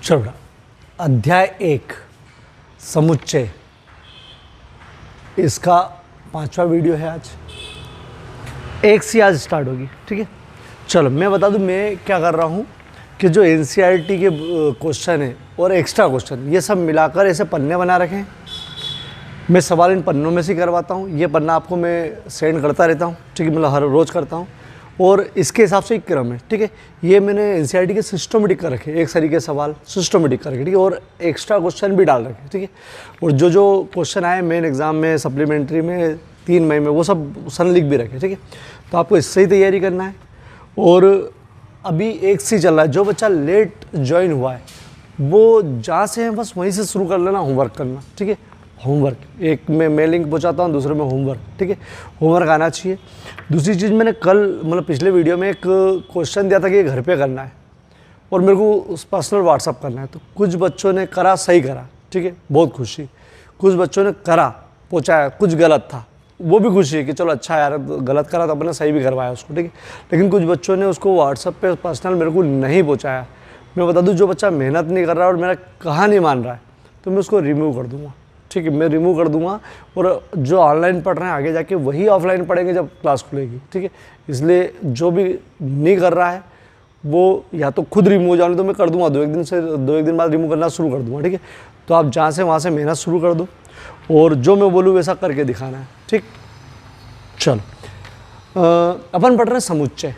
चलो अध्याय 1 समुच्चय, इसका 5वां वीडियो है। आज 1 से आज स्टार्ट होगी, ठीक है। चलो मैं बता दूं मैं क्या कर रहा हूँ कि जो एनसीईआरटी के क्वेश्चन है और एक्स्ट्रा क्वेश्चन ये सब मिलाकर ऐसे पन्ने बना रखे हैं। मैं सवाल इन पन्नों में से करवाता हूँ। ये पन्ना आपको मैं सेंड करता रहता हूँ, ठीक है, मतलब हर रोज़ करता हूँ और इसके हिसाब से एक क्रम है, ठीक है। ये मैंने एनसीईआरटी के सिस्टमेटिक कर रखे, एक सरी के सवाल सिस्टमेटिक कर रखे, ठीक है, और एक्स्ट्रा क्वेश्चन भी डाल रखे, ठीक है। और जो जो क्वेश्चन आए मेन एग्जाम में, सप्लीमेंट्री में 3 मई में, वो सब सन लिख भी रखे, ठीक है। तो आपको इससे ही तैयारी करना है। और अभी 1 से चल रहा है। जो बच्चा लेट ज्वाइन हुआ है वो जहाँ से है बस वहीं से शुरू कर लेना होमवर्क करना, ठीक है। होमवर्क एक में मैं लिंक पहुँचाता हूँ, दूसरे में होमवर्क, ठीक है। होमवर्क आना चाहिए। दूसरी चीज़ मैंने कल मतलब पिछले वीडियो में एक क्वेश्चन दिया था कि घर पे करना है और मेरे को उस पर्सनल व्हाट्सअप करना है। तो कुछ बच्चों ने करा, सही करा, ठीक है, बहुत खुशी। कुछ बच्चों ने करा, पहुँचाया, कुछ गलत था, वो भी खुशी है कि चलो अच्छा यार गलत करा तो अपने सही भी करवाया उसको, ठीक है। लेकिन कुछ बच्चों ने उसको व्हाट्सअप पे पर्सनल मेरे को नहीं पहुँचाया। मैं बता दूँ जो बच्चा मेहनत नहीं कर रहा और मेरा कहा नहीं मान रहा है तो मैं उसको रिमूव कर दूँगा, ठीक है। मैं रिमूव कर दूंगा और जो ऑनलाइन पढ़ रहे हैं आगे जाके वही ऑफलाइन पढ़ेंगे जब क्लास खुलेगी, ठीक है। इसलिए जो भी नहीं कर रहा है वो या तो खुद रिमूव हो जाने तो मैं कर दूंगा, 2-1 दिन बाद रिमूव करना शुरू कर दूंगा, ठीक है। तो आप जहाँ से वहाँ से मेहनत शुरू कर दो और जो मैं बोलूँ वैसा करके दिखाना है, ठीक। चलो अपन पढ़ रहे हैं समुच्चय।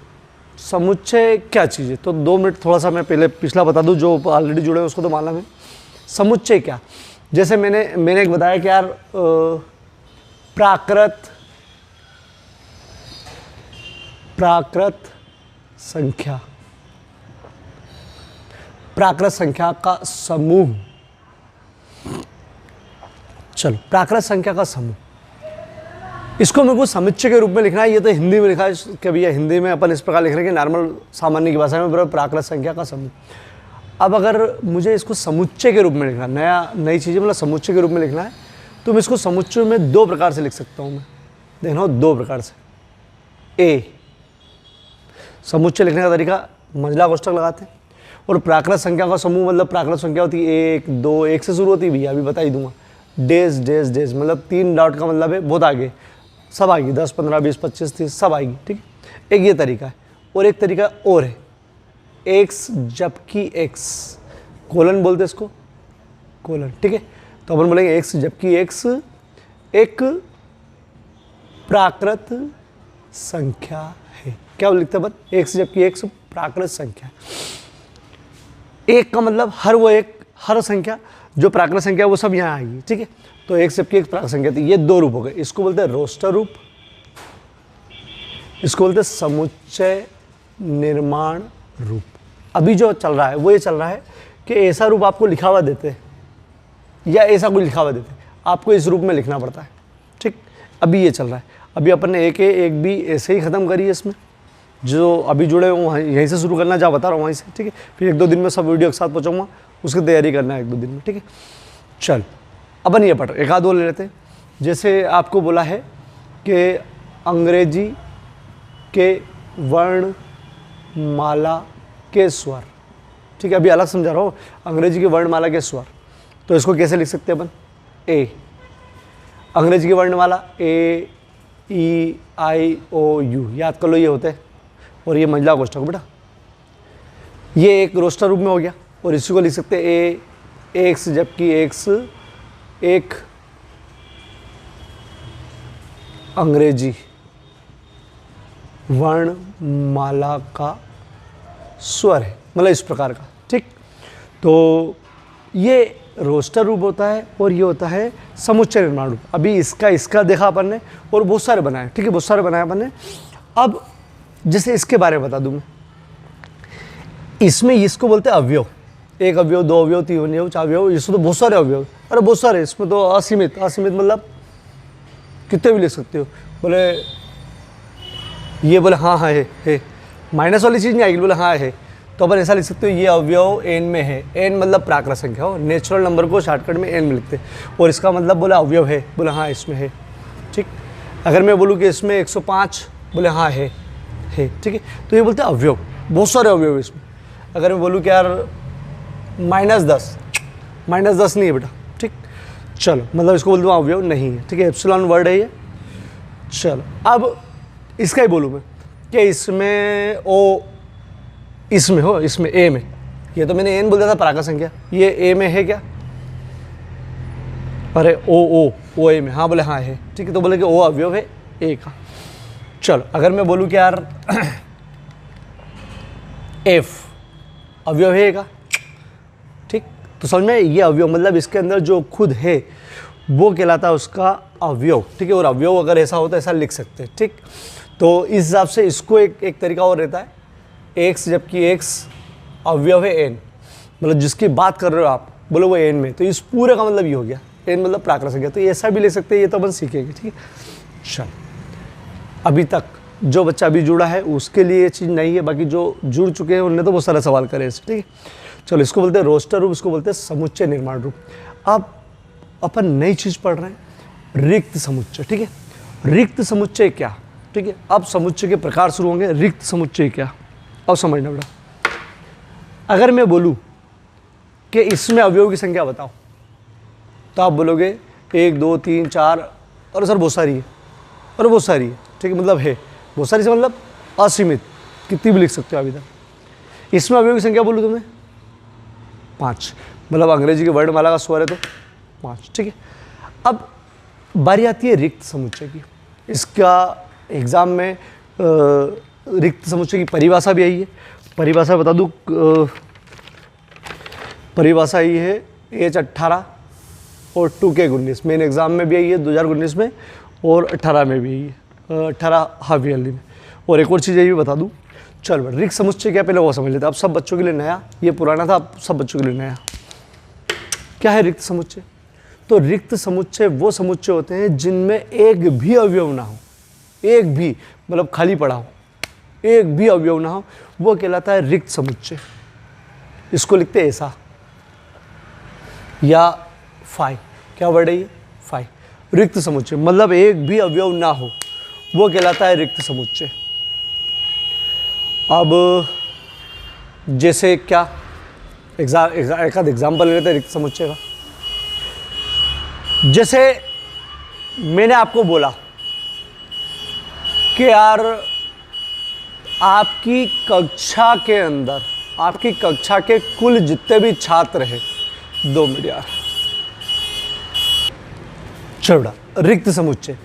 समुच्चय क्या चीज़ है तो 2 मिनट थोड़ा सा मैं पहले पिछला बता दूँ, जो ऑलरेडी जुड़े हैं उसको तो मालूम है। समुच्चय क्या, जैसे मैंने एक बताया कि यार प्राकृत संख्या का समूह। चलो प्राकृत संख्या का समूह, इसको मेरे को समुच्चय के रूप में लिखना है। ये तो हिंदी में लिखा है कि भैया हिंदी में अपन इस प्रकार लिख रहे हैं कि नॉर्मल सामान्य की भाषा में प्राकृत संख्या का समूह। अब अगर मुझे इसको समुच्चय के रूप में लिखना, नई चीज़ें मतलब समुच्चय के रूप में लिखना है तो मैं इसको समुच्चय में 2 प्रकार से लिख सकता हूँ। मैं देखना हो 2 प्रकार से। ए, समुच्चय लिखने का तरीका मंझला कोष्ठक लगाते हैं। और प्राकृत संख्या का समूह मतलब प्राकृत संख्या होती है 1, 2, 1 से शुरू होती है भैया, अभी बता ही दूंगा। डेज डेज डेज मतलब 3 डॉट का मतलब है बहुत आगे, सब आएगी 10, 15, 20, 25, 30 सब आएगी, ठीक। एक ये तरीका है। और एक तरीका और है एक्स जबकि एक्स, कोलन बोलते इसको, कोलन, ठीक है। तो अपन बोलेंगे एक्स जबकि एक्स एक प्राकृत संख्या है। क्या लिखते हैं अपन, एक्स जबकि एक्स प्राकृत संख्या। एक का मतलब हर संख्या जो प्राकृत संख्या वो सब यहाँ आएगी, ठीक है। तो एक्स जबकि एक प्राकृत संख्या थी। ये 2 रूप हो गए। इसको बोलते हैं रोस्टर रूप, इसको बोलते हैं समुच्चय निर्माण रूप। अभी जो चल रहा है वो ये चल रहा है कि ऐसा रूप आपको लिखा हुआ देते हैं या ऐसा कोई लिखा हुआ देते हैं, आपको इस रूप में लिखना पड़ता है, ठीक। अभी ये चल रहा है। अभी अपन ने एक ए एक बी ऐसे ही ख़त्म करी है। इसमें जो अभी जुड़े हुए वहाँ यहीं से शुरू करना, जहाँ बता रहा हूँ वहीं से, ठीक है। फिर 1-2 दिन में सब वीडियो के साथ पहुँचाऊँगा, उसकी तैयारी करना है 1-2 दिन में, ठीक है। चल अपन ये पढ़ 1-2 ले लेते हैं। जैसे आपको बोला है कि अंग्रेजी के वर्णमाला के स्वर, ठीक है। अभी अलग समझा रहा हूँ, अंग्रेजी की वर्णमाला के स्वर। तो इसको कैसे लिख सकते हैं अपन, ए, अंग्रेजी की वर्णमाला ए, ई, आई, ओ, यू, याद कर लो ये होते हैं। और ये मंझला कोष्ठक बेटा, ये एक रोस्टर रूप में हो गया। और इसी को लिख सकते हैं ए एक्स जबकि एक्स एक अंग्रेजी वर्णमाला का स्वर है, मतलब इस प्रकार का, ठीक। तो ये रोस्टर रूप होता है और ये होता है समुच्चय निर्माण रूप। अभी इसका देखा अपन ने और बहुत सारे बनाए, ठीक है, बहुत सारे बनाए अपन ने। अब जैसे इसके बारे में बता दूं मैं, इसमें इसको बोलते हैं अवयव। 1 अवयव, 2 अवयव, 3 अवयव, 4 अवयव, इसमें तो बहुत सारे अवयव। अरे बहुत सारे, इसमें तो असीमित मतलब कितने भी लिख सकते हो। बोले ये बोले हाँ हाँ है, माइनस वाली चीज़ नहीं आएगी, बोले हाँ है। तो अपन ऐसा लिख सकते हो ये अवयव n में है। n मतलब प्राकृत संख्या हो, नेचुरल नंबर को शॉर्टकट में n में लिखते हैं। और इसका मतलब बोला अवयव है, बोले हाँ इसमें है, ठीक। अगर मैं बोलूँ कि इसमें 105, बोले हाँ है, ठीक है। तो ये बोलते हैं अवयव, बहुत सारे अवयव इसमें। अगर मैं बोलूँ कि यार -10, -10 नहीं है बेटा, ठीक। चलो मतलब इसको बोल दूँ अवयव नहीं है, ठीक है, एप्सिलॉन वर्ड है ये। चलो अब इसका ही बोलूँ मैं कि इसमें ओ, इसमें हो, इसमें ए में, ये तो मैंने एन बोल दिया था प्राकृत संख्या, ये ए में है क्या? अरे ओ ए में, हाँ बोले हाँ है, ठीक है, तो बोले कि ओ अवयव है ए का। चलो अगर मैं बोलूँ कि यार एफ अवयव है ए का, ठीक, तो समझ में ये अवयव मतलब इसके अंदर जो खुद है वो कहलाता है उसका अवयव, ठीक है। और अवयव अगर ऐसा होता है ऐसा लिख सकते हैं, ठीक। तो इस हिसाब से इसको एक तरीका और रहता है, एक्स जबकि एक्स अवयव है एन, मतलब जिसकी बात कर रहे हो आप बोलो वो एन में, तो इस पूरे का मतलब ये हो गया, एन मतलब प्राकृत संख्या, तो ऐसा भी ले सकते हैं, ये तो अपन सीखेंगे, ठीक है। चल अभी तक जो बच्चा अभी जुड़ा है उसके लिए ये चीज़ नहीं है, बाकी जो जुड़ चुके हैं उनने तो बहुत सारा सवाल करे इससे, ठीक है। चलो इसको बोलते हैं रोस्टर रूप, इसको बोलते हैं समुच्चय निर्माण रूप। अब अपन नई चीज़ पढ़ रहे हैं, रिक्त समुच्चय, ठीक है। रिक्त समुच्चय क्या, ठीक है। अब समुच्चय के प्रकार शुरू होंगे। रिक्त समुच्चय क्या, अब समझना बेटा। अगर मैं बोलूँ कि इसमें अवयव की संख्या बताओ, तो आप बोलोगे 1 2 3 4, और सर बहुत सारी है, और बहुत सारी है, ठीक है, मतलब है बहुत सारी से मतलब असीमित, कितनी भी लिख सकते हो अभी तक। इसमें अवयव की संख्या बोलूँ तो मैं 5, मतलब अंग्रेजी के वर्णमाला का स्वर है तो 5, ठीक है। अब बारी आती है रिक्त समुच्चय की। इसका एग्ज़ाम में रिक्त समुच्चय की परिभाषा भी आई है। परिभाषा बता दूँ, परिभाषा ये है H18 और 2K19, मेन एग्ज़ाम में भी आई है 2019 में, और 18 में भी आई है, 18 हाफ ईयरली में। और एक और चीज़ ये भी बता दूँ, चल रिक्त समुच्चय क्या पहले वो समझ लेते हैं। अब सब बच्चों के लिए नया, ये पुराना था, अब सब बच्चों के लिए नया। क्या है रिक्त समुच्चय? तो रिक्त समुच्चय वो समुच्चय होते हैं जिनमें एक भी अवयव ना हो, एक भी मतलब खाली पड़ा हो, एक भी अवयव ना हो, वो कहलाता है रिक्त समुच्चय। इसको लिखते हैं ऐसा, या फाई, क्या वर्ड है ये, फाई। रिक्त समुच्चय मतलब एक भी अवयव ना हो, वो कहलाता है रिक्त समुच्चय। अब जैसे क्या एक आध एग्जाम्पल लेते हैं रिक्त समुच्चय का। जैसे मैंने आपको बोला कि यार आपकी कक्षा के अंदर, आपकी कक्षा के कुल जितने भी छात्र हैं 2 मिनट यार, चौड़ा रिक्त समुच्चय।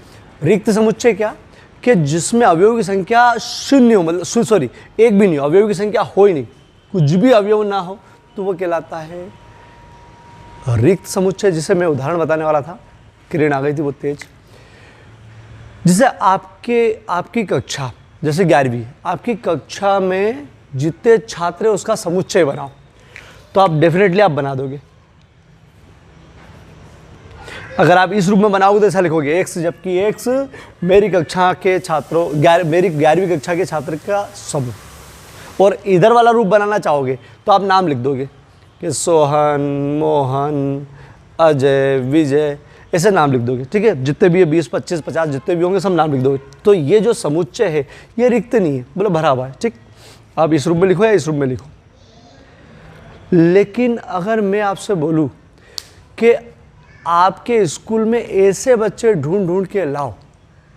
रिक्त समुच्चय क्या कि जिसमें अवयव की संख्या 0 हो, मतलब सॉरी 1 भी नहीं हो, अवयव की संख्या हो ही नहीं, कुछ भी अवयव ना हो, तो वो कहलाता है रिक्त समुच्चय। जिसे मैं उदाहरण बताने वाला था, किरण आ गई थी बहुत तेज। जिसे आपकी कक्षा जैसे 11वीं, आपकी कक्षा में जितने छात्र हैं उसका समुच्चय बनाओ, तो आप डेफिनेटली आप बना दोगे। अगर आप इस रूप में बनाओगे तो ऐसा लिखोगे एक्स, जबकि एक्स मेरी कक्षा के छात्रों, मेरी 11वीं कक्षा के छात्र का समूह। और इधर वाला रूप बनाना चाहोगे तो आप नाम लिख दोगे कि सोहन, मोहन, अजय, विजय, ऐसे नाम लिख दोगे, ठीक है। जितने भी 20 25 50 जितने भी होंगे सब नाम लिख दोगे। तो ये जो समुच्चय है ये रिक्त नहीं है, बोलो भरा हुआ है, ठीक। आप इस रूप में लिखो या इस रूप में लिखो। लेकिन अगर मैं आपसे बोलूँ कि आपके स्कूल में ऐसे बच्चे ढूंढ के लाओ,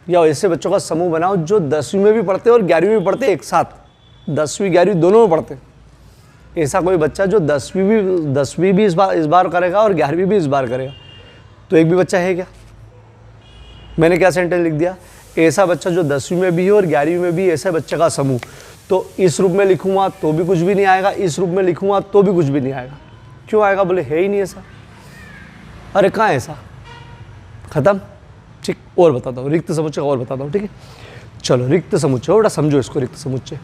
या ऐसे बच्चों का समूह बनाओ जो 10वीं में भी पढ़ते और 11वीं में पढ़ते एक साथ, 10वीं 11वीं दोनों में पढ़ते। ऐसा कोई बच्चा जो 10वीं भी इस बार करेगा और 11वीं भी इस बार करेगा, तो एक भी बच्चा है क्या? मैंने क्या सेंटेंस लिख दिया, ऐसा बच्चा जो 10वीं में भी है और 11वीं में भी, ऐसे बच्चे का समूह। तो इस रूप में लिखूंगा तो भी कुछ भी नहीं आएगा, इस रूप में लिखूंगा तो भी कुछ भी नहीं आएगा। क्यों आएगा? बोले है ही नहीं ऐसा। अरे कहाँ है ऐसा? खत्म, ठीक। और बताता हूँ रिक्त समुच्चय और बताता हूँ, ठीक है। चलो रिक्त समुच्चय, बड़ा समझो इसको। रिक्त समुच्चय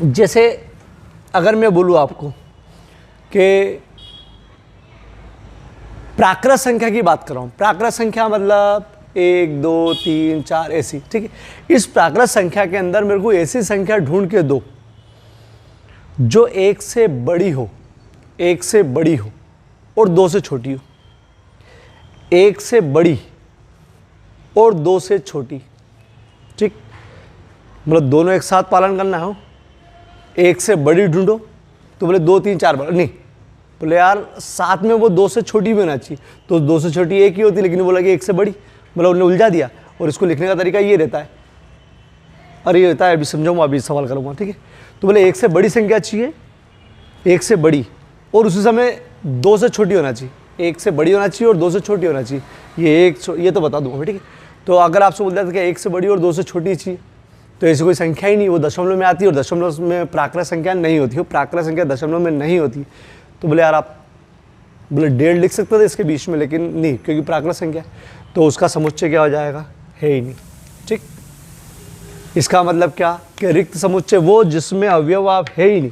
जैसे अगर मैं बोलूँ आपको कि प्राकृत संख्या की बात कर रहा हूँ, प्राकृत संख्या मतलब 1 2 3 4 ऐसी, ठीक है। इस प्राकृत संख्या के अंदर मेरे को ऐसी संख्या ढूंढ के दो जो 1 से बड़ी हो, 1 से बड़ी हो और 2 से छोटी हो। 1 से बड़ी और 2 से छोटी, ठीक, मतलब दोनों एक साथ पालन करना हो। 1 से बड़ी ढूंढो तो बोले 2 3 4 नहीं, बोले यार साथ में वो 2 से छोटी भी होना चाहिए, तो 2 से छोटी एक ही होती, लेकिन बोला कि 1 से बड़ी, मतलब उन्होंने उलझा दिया। और इसको लिखने का तरीका ये रहता है, अरे ये रहता है, अभी समझाऊंगा, अभी सवाल करूँगा, ठीक है। तो बोले 1 से बड़ी संख्या चाहिए, 1 से बड़ी, और उसी समय 2 से छोटी होना चाहिए, 1 से बड़ी होना चाहिए और 2 से छोटी होना चाहिए। ये तो बता दूंगा, ठीक है। तो अगर आपसे बोलता था कि 1 से बड़ी और 2 से छोटी चाहिए, तो ऐसी कोई संख्या ही नहीं, वो दशमलव में आती है, और दशमलव में प्राकृत संख्या नहीं होती है, प्राकृत संख्या दशमलव में नहीं होती। तो बोले यार आप बोले 1.5 लिख सकते थे इसके बीच में, लेकिन नहीं, क्योंकि प्राकृत संख्या है, तो उसका समुच्चय क्या हो जाएगा, है ही नहीं, ठीक। इसका मतलब क्या कि रिक्त समुच्चय वो जिसमें अवयव आप है ही नहीं,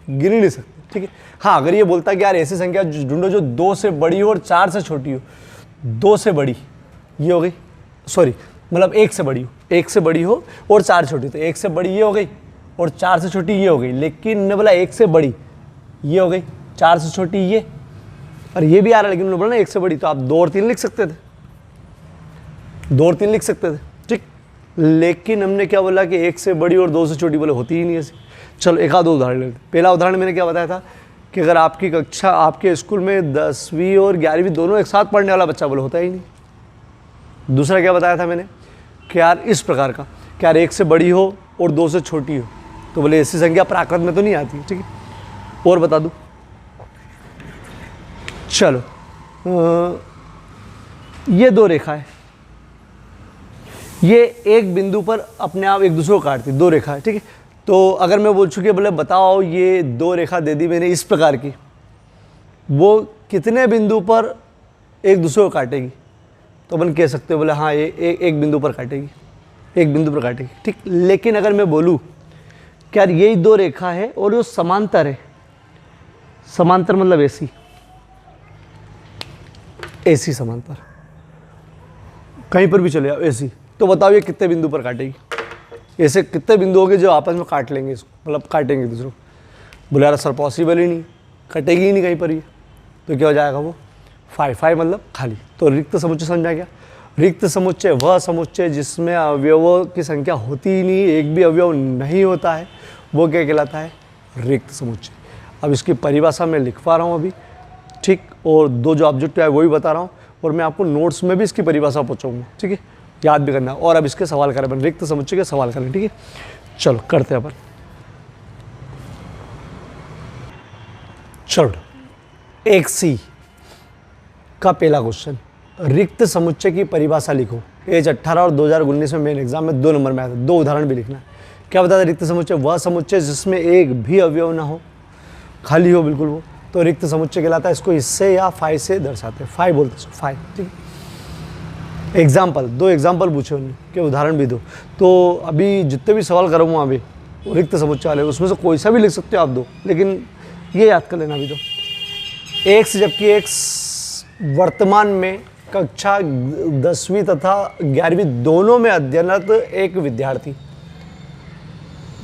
गिन ही नहीं सकते, ठीक है। हाँ, अगर ये बोलता है कि यार ऐसी संख्या ढूंढो जो 2 से बड़ी हो और 4 से छोटी हो, 2 से बड़ी ये हो गई, सॉरी मतलब 1 से बड़ी हो, 1 से बड़ी हो और 4 छोटी, तो 1 से बड़ी ये हो गई और 4 से छोटी ये हो गई। लेकिन ने बोला 1 से बड़ी ये हो गई, 4 से छोटी ये, और ये भी आ रहा है, लेकिन उन्होंने बोला ना 1 से बड़ी, तो आप 2 और 3 लिख सकते थे, 2 और 3 लिख सकते थे, ठीक। लेकिन हमने क्या बोला कि 1 से बड़ी और 2 से छोटी, बोले होती ही नहीं ऐसी। चलो एक आध उदाहरण लेते। पहला उदाहरण मैंने क्या बताया था कि अगर आपकी कक्षा, आपके स्कूल में 10वीं और 11वीं दोनों एक साथ पढ़ने वाला बच्चा, बोले होता ही नहीं। दूसरा क्या बताया था मैंने कि यार इस प्रकार का, कि यार 1 से बड़ी हो और 2 से छोटी हो, तो बोले ऐसी संख्या प्राकृत में तो नहीं आती, ठीक है। और बता दूं, चलो ये 2 रेखा है, ये एक बिंदु पर अपने आप एक दूसरे को काटती, 2 रेखा है, ठीक है। तो अगर मैं बोल चुकी बोले बताओ ये 2 रेखा दे दी मैंने इस प्रकार की, वो कितने बिंदु पर एक दूसरे को काटेगी, तो अपन कह सकते हो बोले हाँ ये एक बिंदु पर काटेगी, एक बिंदु पर काटेगी, ठीक। लेकिन अगर मैं बोलूँ कि यार यही 2 रेखा है और जो समांतर है, समांतर मतलब ऐसी, ऐसी समांतर, कहीं पर भी चले जाओ ऐसी, तो बताओ ये कितने बिंदु पर काटेगी, ऐसे कितने बिंदु होंगे जो आपस में काट लेंगे इसको, मतलब काटेंगे दूसरों को। बोले यार सर पॉसिबल ही नहीं, कटेगी ही नहीं कहीं पर ये, तो क्या हो जाएगा वो 5 मतलब खाली। तो रिक्त समुच्चय समझा क्या, रिक्त समुच्चय वह समुच्चय जिसमें अवयवों की संख्या होती ही नहीं, एक भी अवयव नहीं होता है, वो क्या कहलाता है, रिक्त समुच्चय। अब इसकी परिभाषा मैं लिख पा रहा हूँ अभी, ठीक, और 2 जो ऑब्जेक्टिव है वही बता रहा हूँ, और मैं आपको नोट्स में भी इसकी परिभाषा पहुँचाऊँगा, ठीक है, याद भी करना। और अब इसके सवाल करें अपन, रिक्त समुच्चय के सवाल करें, ठीक है। चलो करते हैं अपन, चलो 1C का पहला क्वेश्चन, रिक्त समुच्चय की परिभाषा लिखो। एज 18 और 2019 में मेन एग्जाम में 2 नंबर में आया था, 2 उदाहरण भी लिखना है। क्या बताया रिक्त समुच्चय वह समुच्चय जिसमें एक भी अवयव ना हो, खाली हो बिल्कुल वो, तो रिक्त समुच्चय कहलाता है। इसको इससे या फाइ से दर्शाते हैं, फाइ बोलते हैं, फाइ, ठीक है। एग्जाम्पल, 2 एग्जाम्पल पूछे उन्होंने कि उदाहरण भी दो, तो अभी जितने भी सवाल करूँगा अभी रिक्त समुच्चय वाले, उसमें से कोई सा भी लिख सकते हो आप 2, लेकिन ये याद कर लेना अभी। तो x जबकि x वर्तमान में कक्षा 10वीं तथा 11वीं दोनों में अध्ययनरत एक विद्यार्थी,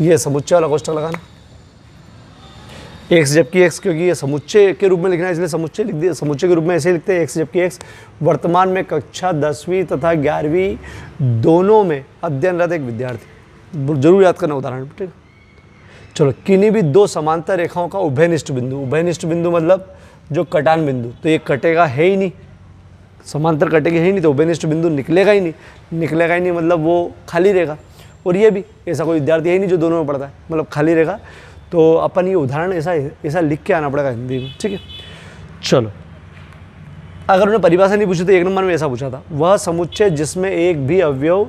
ये समुच्चय वाला क्वेश्चन लगाना। x जबकि x, क्योंकि ये समुच्चय के रूप में लिखना है इसलिए समुच्चय लिख दिया, समुच्चय के रूप में ऐसे लिखते हैं। x जबकि x वर्तमान में कक्षा 10वीं तथा 11वीं दोनों में अध्ययनरत एक विद्यार्थी, जरूर याद करना उदाहरण, ठीक है। चलो, किन्हीं भी 2 समांतर रेखाओं का उभयनिष्ठ बिंदु, उभयनिष्ठ बिंदु मतलब जो कटान बिंदु, तो ये कटेगा है ही नहीं, समांतर कटेगा है ही नहीं, तो उभयनिष्ठ बिंदु निकलेगा ही नहीं, निकलेगा ही नहीं मतलब वो खाली रहेगा। और ये भी ऐसा कोई विद्यार्थी है ही नहीं जो दोनों में पढ़ता है, मतलब खाली रहेगा। तो अपन ये उदाहरण ऐसा लिख के आना पड़ेगा हिंदी में, ठीक है। चलो, अगर उन्होंने परिभाषा नहीं पूछी तो 1 नंबर में ऐसा पूछा था, वह समुच्चय जिसमें एक भी अवयव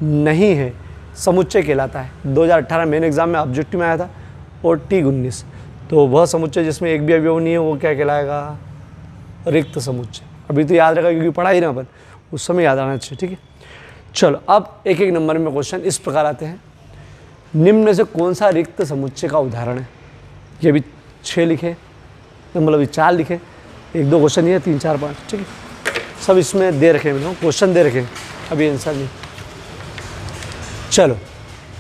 नहीं है समुच्चय कहलाता है। 2018 मेन एग्जाम में ऑब्जेक्टिव में आया था, और T19, तो वह समुच्चय जिसमें एक भी अवयव नहीं है वो क्या कहलाएगा, रिक्त समुच्चय। अभी तो याद रखा क्योंकि पढ़ा ही ना अपन, उस समय याद आना चाहिए, ठीक है। चलो, अब 1-1 नंबर में क्वेश्चन इस प्रकार आते हैं, निम्न में से कौन सा रिक्त समुच्चय का उदाहरण है। ये भी 6 लिखे, मतलब ये 4 लिखे, 1-2 क्वेश्चन ये 3, 4, 5, ठीक है, सब इसमें दे रखे हैं, क्वेश्चन दे रखे हैं, अभी आंसर नहीं। चलो,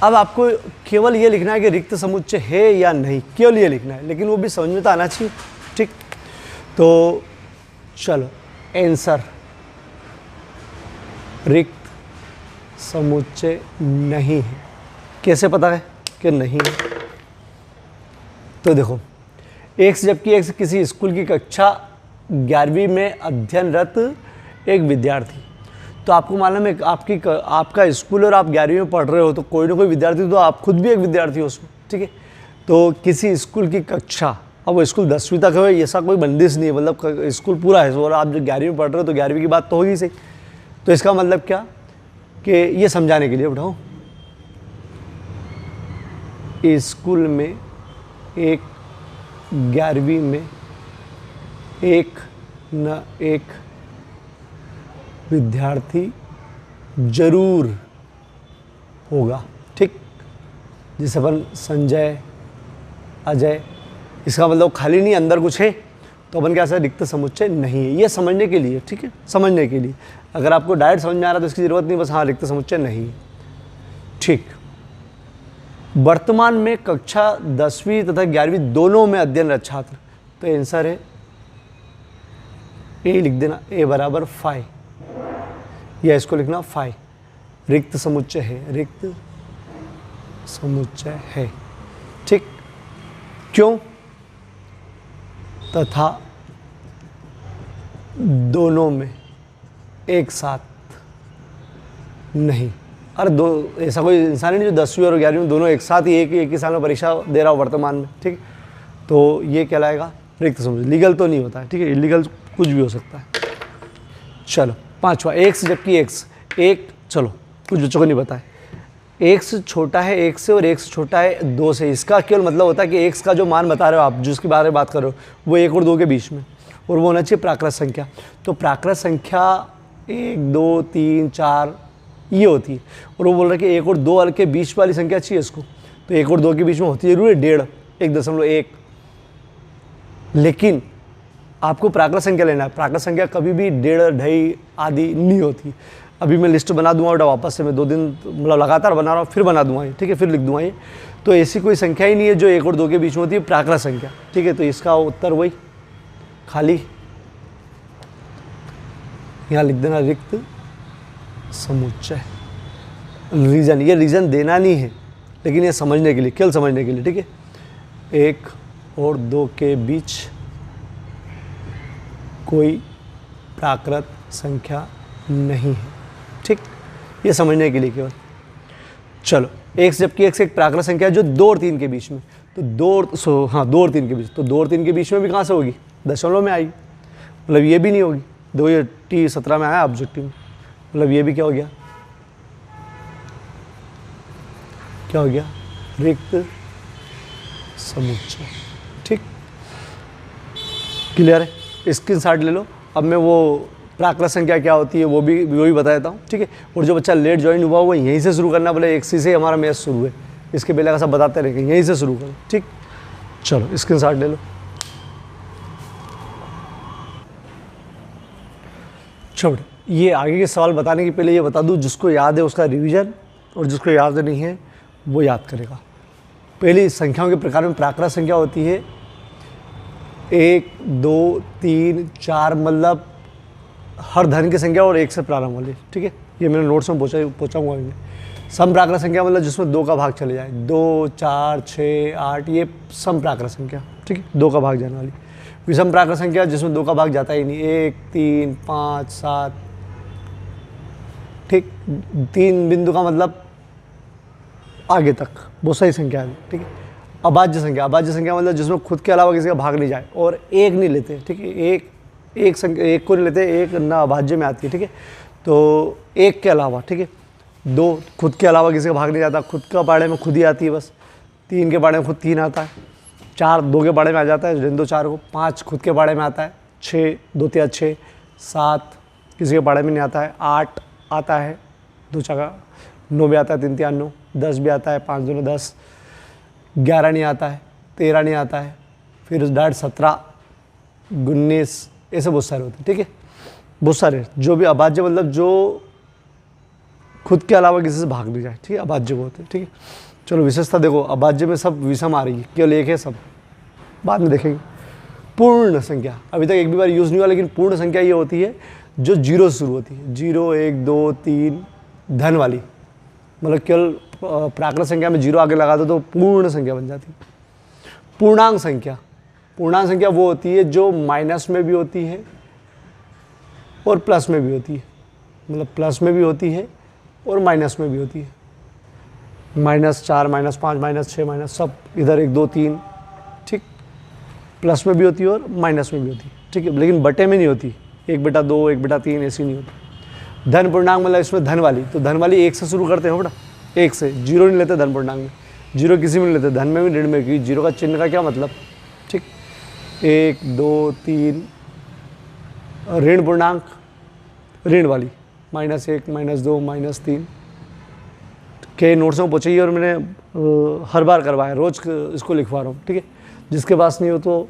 अब आपको केवल ये लिखना है कि रिक्त समुच्चय है या नहीं, केवल ये लिखना है, लेकिन वो भी समझ में तो आना चाहिए, ठीक। तो चलो, आंसर रिक्त समुच्चय नहीं है। कैसे पता है कि नहीं है, तो देखो एक्स जबकि एक्स किसी स्कूल की कक्षा 11वीं में अध्ययनरत एक विद्यार्थी। तो आपको मालूम है आपका स्कूल और आप 11वीं में पढ़ रहे हो, तो कोई ना कोई विद्यार्थी, तो आप खुद भी एक विद्यार्थी हो उसमें, ठीक है। तो किसी स्कूल की कक्षा, अब वो स्कूल 10वीं तक है, ऐसा कोई बंदिश नहीं है, मतलब स्कूल पूरा है, और आप जो 11वीं में पढ़ रहे हो तो 11वीं की बात तो होगी सही। तो इसका मतलब क्या कि ये समझाने के लिए उठाओ, स्कूल में एक 11वीं में एक न एक विद्यार्थी जरूर होगा, ठीक। जैसे अपन संजय, अजय, इसका मतलब खाली नहीं, अंदर कुछ है, तो अपन क्या, रिक्त समुच्चय नहीं है, ये समझने के लिए, ठीक है, समझने के लिए। अगर आपको डायरेक्ट समझ में आ रहा है तो इसकी जरूरत नहीं, बस हाँ रिक्त समुच्चय नहीं है, ठीक। वर्तमान में कक्षा 10वीं तथा 11वीं दोनों में अध्ययनरत छात्र, तो आंसर है ए लिख देना, ए बराबर 5, या इसको लिखना 5, रिक्त समुच्चय है, रिक्त समुच्चय है, ठीक। क्यों? तथा दोनों में एक साथ नहीं। अरे दो, ऐसा कोई इंसान ही नहीं जो 10वीं और 11वीं में दोनों एक साथ ही एक ही साल में परीक्षा दे रहा हो वर्तमान में, ठीक। तो ये कहलाएगा रिक्त समुच्चय। लीगल तो नहीं होता है, ठीक है, इलीगल कुछ भी हो सकता है। चलो 5वां, एक्स जबकि एक्स एक, चलो कुछ बच्चों को नहीं पता है, एक्स छोटा है एक से और एक्स छोटा है 2 से। इसका केवल मतलब होता है कि एक्स का जो मान बता रहे हो आप, जिसके बारे में बात कर रहे हो, वो 1 और 2 के बीच में, और वो होना चाहिए प्राकृत संख्या। तो प्राकृत संख्या 1, 2, 3, 4 ये होती है, और वो बोल रहा है कि 1 और 2 के बीच वाली संख्या चाहिए इसको, तो 1 और 2 के बीच में होती है जरूर 1.5, 1.1। लेकिन आपको प्राकृत संख्या लेना है, प्राकृत संख्या कभी भी 1.5, 2.5 आदि नहीं होती। अभी मैं लिस्ट बना दूंगा बेटा, वापस से मैं 2 दिन मतलब लगातार बना रहा हूँ, फिर बना दूंगा ये, ठीक है, फिर लिख दूंगा ये। तो ऐसी कोई संख्या ही नहीं है जो 1 और 2 के बीच में होती है, प्राकृत संख्या, ठीक है। तो इसका उत्तर वही खाली यहाँ लिख देना, रिक्त समुच्चय। रीजन, ये रीजन देना नहीं है, लेकिन ये समझने के लिए, केवल समझने के लिए, ठीक है। 1 और 2 के बीच कोई प्राकृत संख्या नहीं है, ठीक, ये समझने के लिए केवल। चलो एक्स जबकि एक्स एक प्राकृत संख्या है जो 2 और 3 के बीच में, तो 2 और 3 के बीच, तो 2 और 3 के बीच में भी कहाँ से होगी, दशमलव में आएगी, मतलब ये भी नहीं होगी। 2 ये T17 में आया ऑब्जेक्टिव में, मतलब ये भी क्या हो गया, क्या हो गया, रिक्त समुच्चय, ठीक। क्लियर है, स्क्रीनशॉट ले लो। अब मैं वो प्राकृत संख्या क्या होती है वो भी बता देता हूँ, ठीक है। और जो बच्चा लेट ज्वाइन हुआ वो यहीं से शुरू करना, बोले एक सी से हमारा मैथ शुरू है, इसके पहले का सब बताते रहेंगे, यहीं से शुरू करो, ठीक। चलो स्क्रीनशॉट ले लो। चलो ये आगे के सवाल बताने के पहले ये बता दूँ, जिसको याद है उसका रिवीजन, और जिसको याद नहीं है वो याद करेगा। पहली संख्याओं के प्रकार में प्राकृत संख्या होती है 1, 2, 3, 4, मतलब हर धन की संख्या और 1 से प्रारंभ वाली, ठीक है। ये मैंने नोट्स में पहुँचाऊँगा मैं। सम प्राकृत संख्या मतलब जिसमें 2 का भाग चले जाए, 2, 4, 6, 8, ये सम प्राकृत संख्या, ठीक है, 2 का भाग जाने वाली। विषम प्राकृत संख्या जिसमें 2 का भाग जाता ही नहीं, 1, 3, 5, 7, ठीक। 3 बिंदु का मतलब आगे तक बहुत सारी संख्या है, ठीक है। अभाज्य संख्या मतलब जिसमें खुद के अलावा किसी का भाग नहीं जाए, और 1 नहीं लेते, ठीक है, एक संख्या 1 को नहीं लेते, 1 ना अभाज्य में आती है, ठीक है। तो 1 के अलावा, ठीक है, 2 खुद के अलावा किसी का भाग नहीं जाता, खुद का पाड़े में खुद ही आती है बस। 3 के पाड़े में खुद 3 आता है, 4 2 के पाड़े में आ जाता है, 2 4 को, 5 खुद के पाड़े में आता है, 6 2 3 6, 7 किसी के पाड़े में नहीं आता है, 8 आता है 2 4, 9 भी आता है, 3 3 9, 10 भी आता है, 5 2 10, 11 नहीं आता है, 13 नहीं आता है, फिर 17, 19, ऐसे बहुत सारे होते हैं, ठीक है, बहुत सारे जो भी अभाज्य मतलब जो खुद के अलावा किसी से भाग नहीं जाए, ठीक है, अभाज्य होते हैं, ठीक है। चलो विशेषता देखो, अभाज्य में सब विषम आ रही है, केवल 1 है, सब बाद में देखेंगे। पूर्ण संख्या अभी तक एक भी बार यूज़ नहीं हुआ, लेकिन पूर्ण संख्या ये होती है जो 0 से शुरू होती है, 0 1 2 3 धन वाली, मतलब केवल प्राकृत संख्या में 0 आगे लगा दो तो पूर्ण संख्या बन जाती है। पूर्णांक संख्या पूर्णांक संख्या वो होती है जो माइनस में भी होती है और प्लस में भी होती है, मतलब प्लस में भी होती है और माइनस में भी होती है। -4, -5, -6, माइनस सब इधर 1 2 3, ठीक, प्लस में भी होती है और माइनस में भी होती है, ठीक है, लेकिन बटे में नहीं होती, 1/2, 1/3 ऐसी नहीं होती। धन पूर्णांक मतलब इसमें धन वाली, तो धन वाली 1 से शुरू करते हो बेटा, 1 से, 0 नहीं लेते धन पूर्णांक में, 0 किसी में नहीं लेते, धन में भी ऋण में, क्योंकि 0 का चिन्ह का क्या मतलब, ठीक। 1 2 3 ऋण पूर्णांक, ऋण वाली -1 -2 -3 के नोट्स में पूछिए और मैंने हर बार करवाया, रोज इसको लिखवा रहा हूँ, ठीक है। जिसके पास नहीं हो तो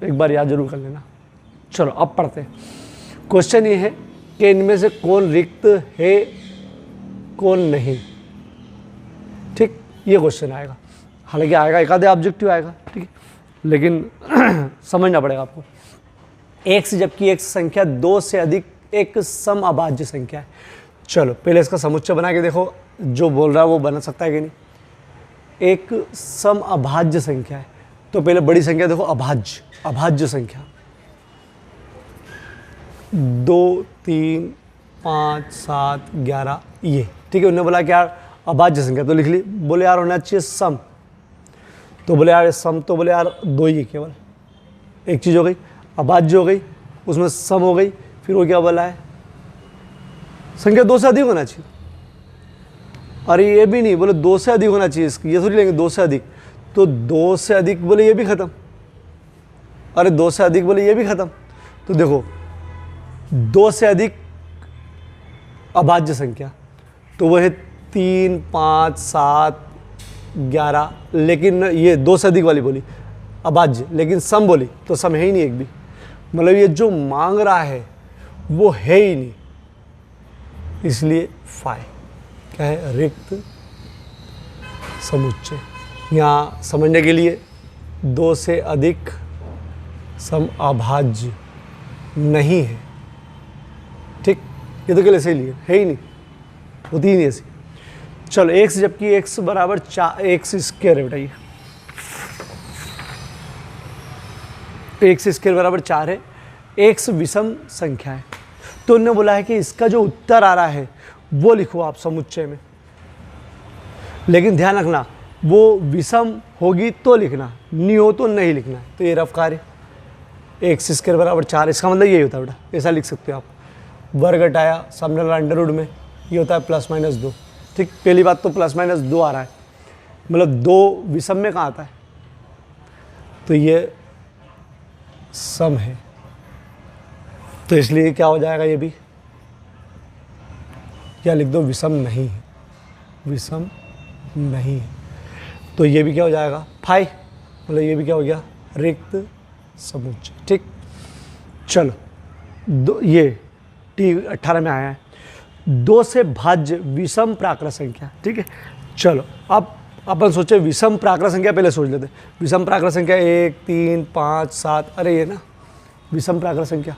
एक बार याद जरूर कर लेना। चलो अब पढ़ते हैं। क्वेश्चन ये है कि इनमें से कौन रिक्त है कौन नहीं, ठीक, ये क्वेश्चन आएगा। हालांकि आएगा, एक आधे ऑब्जेक्टिव आएगा, ठीक है, लेकिन समझना पड़ेगा आपको। एक से जबकि एक संख्या 2 से अधिक एक सम अभाज्य संख्या है। चलो पहले इसका समुच्चय बना के देखो, जो बोल रहा है वो बना सकता है कि नहीं। एक सम अभाज्य संख्या है, तो पहले बड़ी संख्या देखो, अभाज्य संख्या 2 3 5 7 11 ये, ठीक है। उन्होंने बोला कि यार अभाज्य संख्या, तो लिख ली। बोले यार होना चाहिए सम, तो बोले यार सम, तो बोले यार 2 ही है केवल, एक चीज़ हो गई, अभाज्य हो गई, उसमें सम हो गई, फिर वो क्या बोला है, संख्या 2 से अधिक होना चाहिए। अरे ये भी नहीं, बोले 2 से अधिक होना चाहिए, इसकी ये थोड़ी लेंगे 2 से अधिक, तो 2 से अधिक बोले ये भी खत्म, अरे 2 से अधिक बोले ये भी खत्म। तो देखो 2 से अधिक अभाज्य संख्या, तो वो है 3 5 7 11, लेकिन ये 2 से अधिक वाली बोली अभाज्य, लेकिन सम बोली तो सम है ही नहीं एक भी, मतलब ये जो मांग रहा है वो है ही नहीं, इसलिए फाई क्या है, रिक्त समुच्चय। यहाँ समझने के लिए 2 से अधिक सम अभाज्य नहीं है, ठीक, ये तो केवल ऐसे ही लिए, है ही नहीं, होती ही नहीं ऐसी। चलो एक से जबकि x बराबर 4, x स्क्वायर है बेटा, ये x स्क्वायर बराबर 4 है, x विषम संख्या है, तो उन्होंने बोला है कि इसका जो उत्तर आ रहा है वो लिखो आप समुच्चय में, लेकिन ध्यान रखना वो विषम होगी तो लिखना, नहीं हो तो नहीं लिखना। तो ये रफ कार्य एक्स स्क्वायर बराबर 4, इसका मतलब यही होता है बेटा, ऐसा लिख सकते हो आप, वर्ग हटाया सामने वाला अंडर रूट में, ये होता है +-2, ठीक। पहली बात तो +-2 आ रहा है, मतलब 2 विषम में कहाँ आता है, तो ये सम है, तो इसलिए क्या हो जाएगा, ये भी क्या लिख दो, विषम नहीं है, विषम नहीं है, तो ये भी क्या हो जाएगा, फाई, मतलब ये भी क्या हो गया, रिक्त समुच्चय, ठीक। चलो ये T18 में आया है, 2 से भाज्य विषम प्राकृत संख्या, ठीक है। चलो अब अपन सोचे विषम प्राकृत संख्या, पहले सोच लेते, विषम प्राकृत संख्या 1 3 5 7, अरे ये ना विषम प्राकृत संख्या,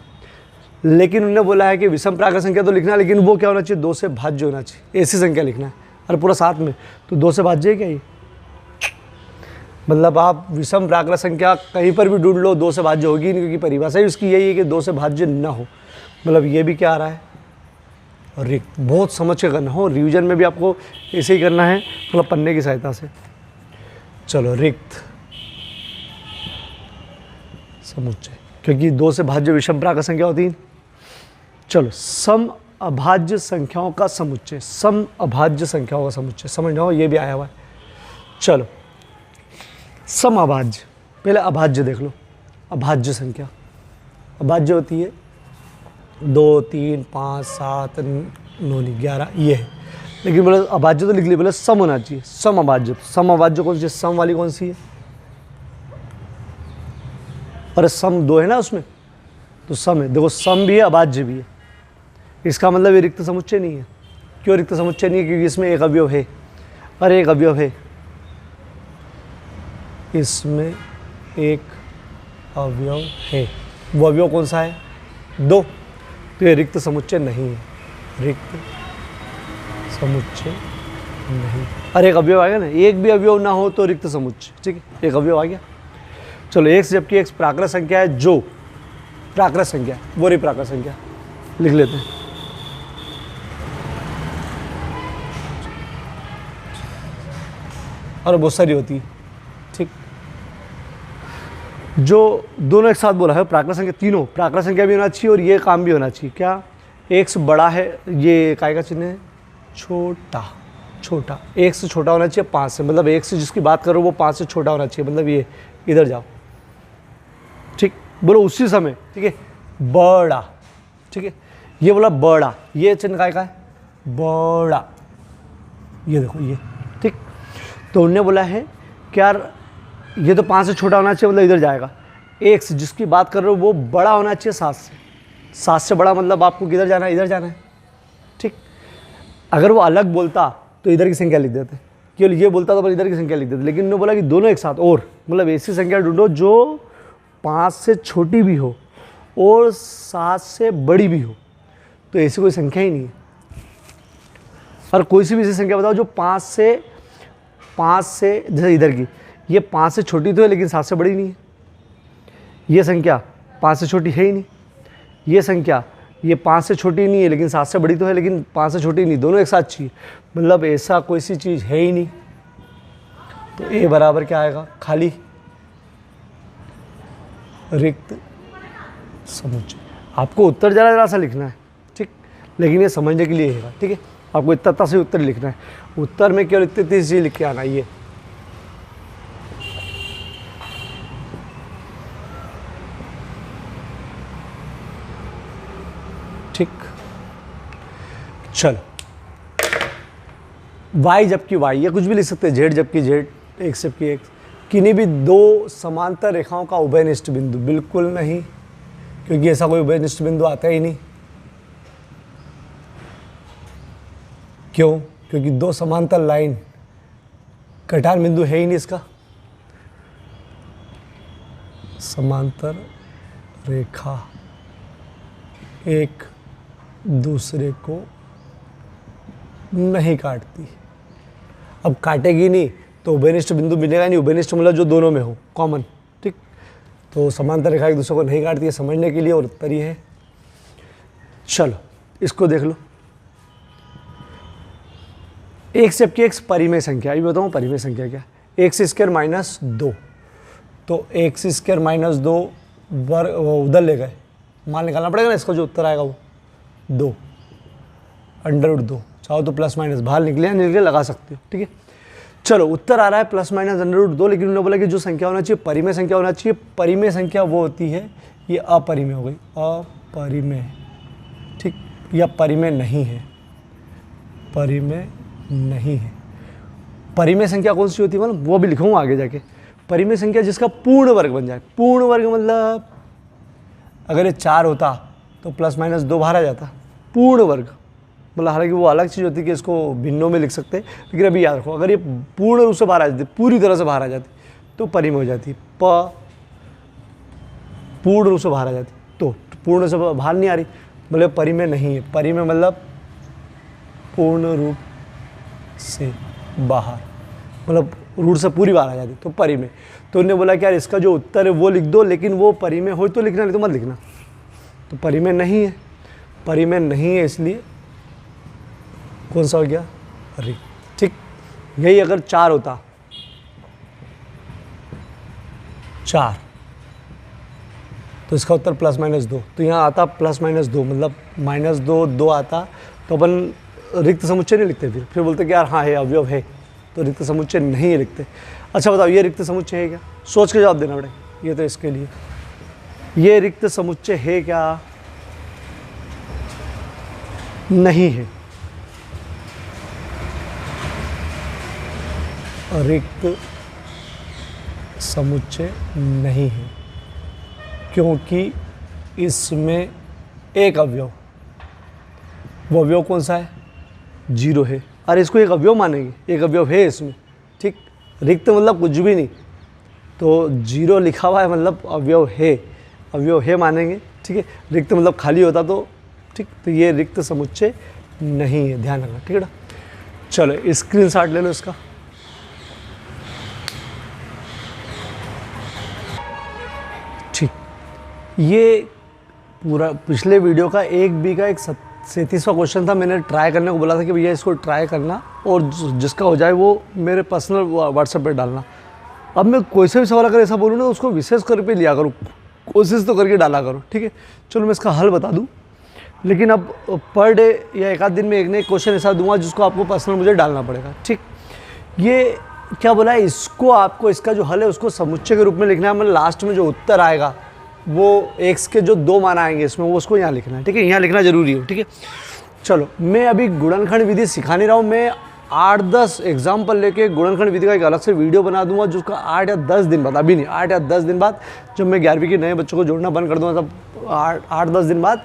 लेकिन उन्होंने बोला है कि विषम प्राकृत संख्या तो लिखना, लेकिन वो क्या होना चाहिए, 2 से भाज्य होना चाहिए, ऐसी संख्या लिखना है, अरे पूरा साथ में, तो 2 से भाज्य है क्या ये, मतलब आप विषम प्राकृत संख्या कहीं पर भी ढूंढ लो 2 से भाज्य होगी नहीं, क्योंकि परिभाषा ही उसकी यही है कि 2 से भाज्य ना हो, मतलब ये भी क्या आ रहा है, रिक्त। बहुत समझ के करना हो, रिवीजन में भी आपको ऐसे ही करना है, मतलब पन्ने की सहायता से। चलो रिक्त समुच्चय, क्योंकि 2 से भाज्य विषम प्राकृत संख्या होती है। चलो सम अभाज्य संख्याओं का समुच्चय, सम अभाज्य संख्याओं का समुच्चय समझना हो, ये भी आया हुआ है। चलो सम अभाज्य, पहले अभाज्य देख लो, अभाज्य संख्या, अभाज्य होती है 2 3 5 7 9 11, ये है, लेकिन बोले अभाज्य तो लिख ली, बोले सम होना चाहिए, सम अभाज्य, सम अभाज्य कौन सी है, सम वाली कौन सी है, अरे सम 2 है ना उसमें, तो सम है, देखो सम भी है अभाज्य भी है, इसका मतलब ये रिक्त समुच्चय नहीं है। क्यों रिक्त समुच्चय नहीं है, क्योंकि इसमें एक अवयव है, अरे एक अवयव है, इसमें एक अवयव है, वो अवयव कौन सा है, 2, तो ये रिक्त समुच्चय नहीं है, रिक्त समुच्चय नहीं। अरे एक अवयव आ गया ना, एक भी अवयव ना हो तो रिक्त समुच्चय, ठीक है, एक अवयव आ गया। चलो x जबकि x प्राकृत संख्या है, जो प्राकृत संख्या है वो रही प्राकृत संख्या, लिख लेते हैं। और बहुत सारी होती है, ठीक। जो दोनों एक साथ बोला है प्राकृत संख्या, तीनों प्राकृत संख्या भी होना चाहिए और ये काम भी होना चाहिए। क्या x बड़ा है, ये काय का चिन्ह है, छोटा, छोटा, एक से छोटा होना चाहिए 5 से, मतलब एक से जिसकी बात करो वो 5 से छोटा होना चाहिए, मतलब ये इधर जाओ, ठीक। बोलो उसी समय, ठीक है, बड़ा, ठीक है, ये बोला बड़ा, ये चिन्ह काय का है, बड़ा, ये देखो ये, ठीक। तो उन्होंने बोला है कि यार ये तो 5 से छोटा होना चाहिए, मतलब इधर जाएगा। x जिसकी बात कर रहे हो वो बड़ा होना चाहिए 7 से, 7 से बड़ा, मतलब आपको किधर जाना है, इधर जाना है, ठीक। अगर वो अलग बोलता तो इधर की संख्या लिख देते, केवल ये बोलता तो इधर की संख्या लिख देते, लेकिन उन्होंने बोला कि दोनों एक साथ, और मतलब ऐसी संख्या ढूंढो जो 5 से छोटी भी हो और 7 से बड़ी भी हो। तो ऐसी कोई संख्या ही नहीं है। और कोई सी भी ऐसी संख्या बताओ जो 5 से जैसे इधर की, ये 5 से छोटी तो है लेकिन 7 से बड़ी नहीं है। ये संख्या 5 से छोटी है ही नहीं। ये संख्या ये 5 से छोटी नहीं है लेकिन 7 से बड़ी तो है, लेकिन 5 से छोटी नहीं, दोनों एक साथ चाहिए, मतलब ऐसा कोई सी चीज़ है ही नहीं। तो a बराबर क्या आएगा, खाली रिक्त समुच्चय। आपको उत्तर जरा जरा सा लिखना है, ठीक, लेकिन ये समझने के लिए है, ठीक है। आपको इतना से उत्तर लिखना है, उत्तर में केवल इतनी चीज़ लिख के आना, ये ठीक। चलो y जबकि y, ये कुछ भी लिख सकते हैं, z जबकि z, x जबकि x। किन्हीं भी दो समांतर रेखाओं का उभयनिष्ठ बिंदु, बिल्कुल नहीं, क्योंकि ऐसा कोई उभयनिष्ठ बिंदु आता ही नहीं। क्यों? क्योंकि दो समांतर लाइन, कटान बिंदु है ही नहीं इसका। समांतर रेखा एक दूसरे को नहीं काटती। अब काटेगी नहीं तो उभयनिष्ठ बिंदु मिलेगा नहीं, उभयनिष्ठ मतलब जो दोनों में हो, कॉमन, ठीक। तो समांतर रेखा एक दूसरे को नहीं काटती है, समझने के लिए, और उत्तर ही है। चलो इसको देख लो, x जबकि x परिमेय संख्या, ये बताऊँ परिमेय संख्या क्या, x स्क्वायर माइनस 2, तो x स्क्वायर माइनस 2 वर्ग उधर ले गए, मान निकालना पड़ेगा ना, इसका जो उत्तर आएगा वो 2 अंडर 2, चाहो तो प्लस माइनस बाहर निकले लगा सकते हो, ठीक है। चलो उत्तर आ रहा है प्लस माइनस अंडर 2, लेकिन उन्होंने बोला कि जो संख्या होना चाहिए परिमेय संख्या होना चाहिए। परिमेय संख्या वो होती है, ये अपरिमेय हो गई, अपरिमेय, ठीक, या परिमेय नहीं है, परिमेय नहीं है। परिमेय संख्या कौन सी होती है, मतलब वो भी लिखूंगा आगे जाके। परिमेय संख्या जिसका पूर्ण वर्ग बन जाए, पूर्ण वर्ग मतलब अगर ये 4 होता तो प्लस माइनस 2 बाहर आ जाता, पूर्ण वर्ग मतलब, हालांकि वो अलग चीज़ होती है कि इसको भिन्नों में लिख सकते हैं, लेकिन अभी याद रखो, अगर ये पूर्ण रूप से बाहर आ जाती, पूरी तरह से बाहर आ जाती, तो परिमेय हो जाती। पूर्ण रूप से बाहर आ जाती, तो पूर्ण से बाहर नहीं आ रही, मतलब परिमेय नहीं है। परिमेय मतलब पूर्ण रूप से बाहर, मतलब रूट से पूरी बाहर आ जाती, तो परिमेय। तो उन्होंने बोला कि यार इसका जो उत्तर है वो लिख दो, लेकिन वो परिमेय हो तो लिखना, नहीं तो मत लिखना। तो परिमेय नहीं है, परिमेय नहीं है, इसलिए कौन सा हो गया, रिक्त, ठीक। यही अगर 4 होता, 4, तो इसका उत्तर प्लस माइनस 2, तो यहाँ आता प्लस माइनस 2, मतलब माइनस 2 आता, तो अपन रिक्त समुच्चय नहीं लिखते, फिर बोलते कि यार हाँ है, अवयव है, तो रिक्त समुच्चय नहीं है लिखते। अच्छा बताओ ये रिक्त समुच्चय है क्या, सोच के जवाब देना पड़ेगा, ये तो इसके लिए, ये रिक्त समुच्चय है क्या, नहीं है। रिक्त समुच्चय नहीं है क्योंकि इसमें एक अवयव, वो अवयव कौन सा है, 0 है। अरे इसको एक अवयव मानेंगे, एक अवयव है इसमें, ठीक। रिक्त मतलब कुछ भी नहीं, तो 0 लिखा हुआ है मतलब अवयव है, अवयव है मानेंगे, ठीक है। रिक्त मतलब खाली होता तो, ठीक। तो ये रिक्त समुच्चय नहीं है, ध्यान रखना, ठीक है ना। चलो स्क्रीनशॉट ले लो इसका। ये पूरा पिछले वीडियो का 1B का एक 37वां क्वेश्चन था। मैंने ट्राई करने को बोला था कि भैया इसको ट्राई करना और जिसका हो जाए वो मेरे पर्सनल व्हाट्सएप पे डालना। अब मैं कोई सा भी सवाल अगर ऐसा बोलूँ ना उसको विशेष कर पे लिया करूँ, कोशिश तो करके डाला करो, ठीक है। चलो मैं इसका हल बता दूँ, लेकिन अब पर डे या एक आध दिन में एक ना एक क्वेश्चन ऐसा दूंगा जिसको आपको पर्सनल मुझे डालना पड़ेगा, ठीक। ये क्या बोला है, इसको आपको इसका जो हल है उसको समुच्चय के रूप में लिखना है। मतलब लास्ट में जो उत्तर आएगा वो x के जो 2 मान आएंगे इसमें वो उसको यहाँ लिखना है, ठीक है। यहाँ लिखना जरूरी है, ठीक है। चलो मैं अभी गुणनखंड विधि सिखा नहीं रहा हूँ, मैं 8-10 एग्जाम्पल लेके गुणनखंड विधि का एक अलग से वीडियो बना दूंगा जिसका 8 या 10 दिन बाद, अभी नहीं 8 या 10 दिन बाद जब मैं 11वीं के नए बच्चों को जोड़ना बंद कर दूंगा, तब 8-10 दिन बाद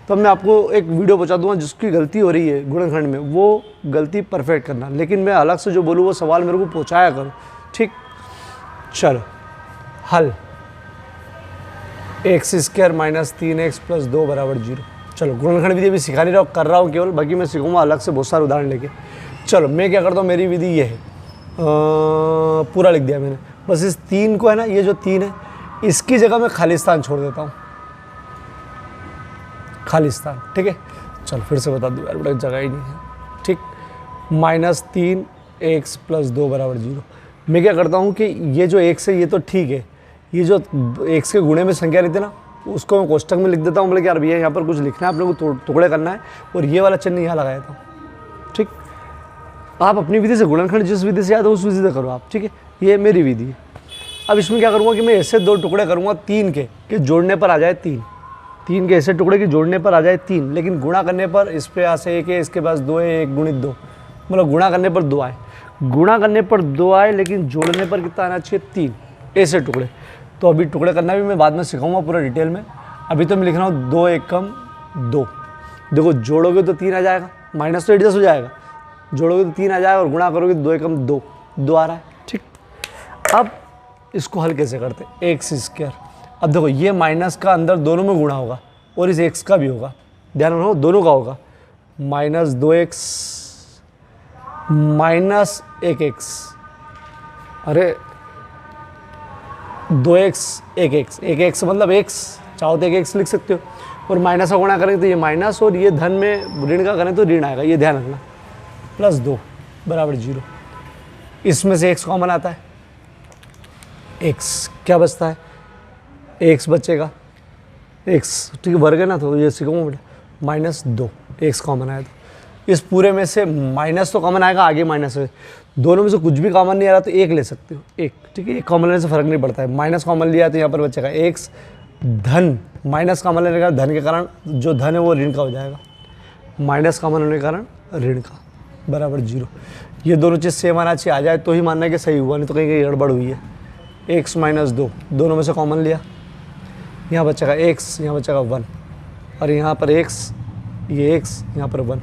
तब मैं आपको एक वीडियो पहुंचा दूंगा जिसकी गलती हो रही है गुणनखंड में, वो गलती परफेक्ट करना। लेकिन मैं अलग से जो बोलूँ वो सवाल मेरे को पहुँचाया करो, ठीक। चलो हल x² - 3x + 2 = 0। चलो गुणनखंड विधि अभी सिखा नहीं रहा हूँ, कर रहा हूँ केवल, बाकी मैं सीखूंगा अलग से बहुत सारे उदाहरण लेके। चलो मैं क्या करता हूँ, मेरी विधि ये है, पूरा लिख दिया मैंने। बस इस 3 को है ना, ये जो 3 है इसकी जगह मैं खाली स्थान छोड़ देता हूँ, खाली स्थान, ठीक है। चल फिर से बता दूँ यार, बड़ा जगह ही नहीं है, ठीक। -3x + 2 = 0। मैं क्या करता हूँ कि ये जो x है ये तो ठीक है, ये जो x के गुणे में संख्या रहती है ना उसको मैं कोष्टक में लिख देता हूँ। मतलब यार भैया यहाँ पर कुछ लिखना है, अपने को टुकड़े करना है, और ये वाला चिन्ह यहाँ लगा देता हूँ, ठीक। आप अपनी विधि से गुणनखंड जिस विधि से याद हो उस विधि से करो आप, ठीक है। ये मेरी विधि है। अब इसमें क्या करूँगा कि मैं ऐसे 2 टुकड़े करूँगा 3 के कि जोड़ने पर आ जाए 3 के ऐसे टुकड़े की जोड़ने पर आ जाए 3, लेकिन गुणा करने पर इस पे यहाँ से 1 है, इसके पास 2 है, 1 × 2, मतलब गुणा करने पर 2 आए, गुणा करने पर 2 आए, लेकिन जोड़ने पर कितना आना चाहिए 3, ऐसे टुकड़े। तो अभी टुकड़े करना भी मैं बाद में सिखाऊंगा पूरा डिटेल में। अभी तो मैं लिख रहा हूँ 2 एकम 2। देखो जोड़ोगे तो 3 आ जाएगा, माइनस तो एडजस्ट हो जाएगा, जोड़ोगे तो 3 आ जाएगा और गुणा करोगे तो 2 एकम 2, 2 आ रहा है, ठीक। अब इसको हल कैसे करते हैं, x²। अब देखो ये माइनस का अंदर दोनों में गुणा होगा और इस x का भी होगा, ध्यान रखो दोनों का होगा। -2x - 1x, अरे 2x 1x, 1x मतलब x, चाहो तो 1x लिख सकते हो, और माइनस का गुणा करेंगे तो ये माइनस, और ये धन में ऋण का करें तो ऋण आएगा, ये ध्यान रखना। +2 = 0। इसमें से x कॉमन आता है, x क्या बचता है, x बचेगा, x ठीक है वर्ग है ना, तो ये सीखूंगा बेटा। -2 x कॉमन आया तो इस पूरे में से माइनस तो कॉमन आएगा, आगे माइनस है, दोनों में से कुछ भी कॉमन नहीं आ रहा तो 1 ले सकते हो, 1, ठीक है। एक कॉमन लेने से फर्क नहीं पड़ता है। माइनस कॉमन लिया तो यहाँ पर बचेगा x, धन माइनस कॉमन लेने का धन के कारण जो धन है वो ऋण का हो जाएगा, माइनस कॉमन होने के कारण ऋण का बराबर 0। ये दोनों चीज़ सेम आना चाहिए, आ जाए तो ही मानना है कि सही हुआ, नहीं तो कहीं कहीं गड़बड़ हुई है। x - 2 दोनों में से कॉमन लिया, यहाँ बचेगा x, यहाँ बचेगा 1, और यहाँ पर x, ये x, यहाँ पर 1।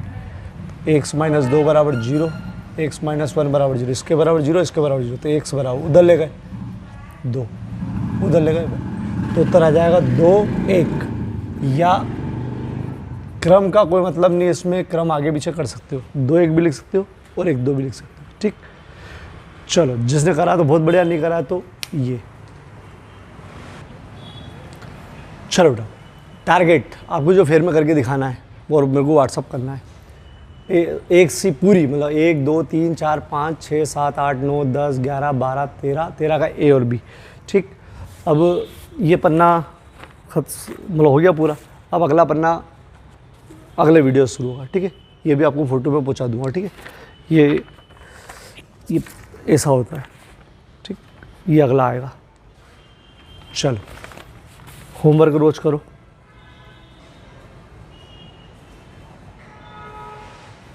x - 2 = 0, x - 1 = 0, इसके बराबर 0, इसके बराबर 0, तो x बराबर उधर ले गए 2, उधर ले गए, तो उत्तर आ जाएगा 2 1। या क्रम का कोई मतलब नहीं, इसमें क्रम आगे पीछे कर सकते हो, 2 1 भी लिख सकते हो और 1 2 भी लिख सकते हो, ठीक। चलो जिसने करा तो बहुत बढ़िया, नहीं करा तो ये। चलो बेटा टारगेट आपको जो फेर में करके दिखाना है और मेरे को व्हाट्सअप करना है, एक सी पूरी, मतलब 1 2 3 4 5 6 7 8 9 10 11 12 13 का ए और बी, ठीक। अब ये पन्ना मतलब हो गया पूरा। अब अगला पन्ना अगले वीडियो शुरू होगा, ठीक है। ये भी आपको फोटो में पहुंचा दूंगा, ठीक है। ये ऐसा होता है, ठीक। ये अगला आएगा। चलो होमवर्क रोज करो।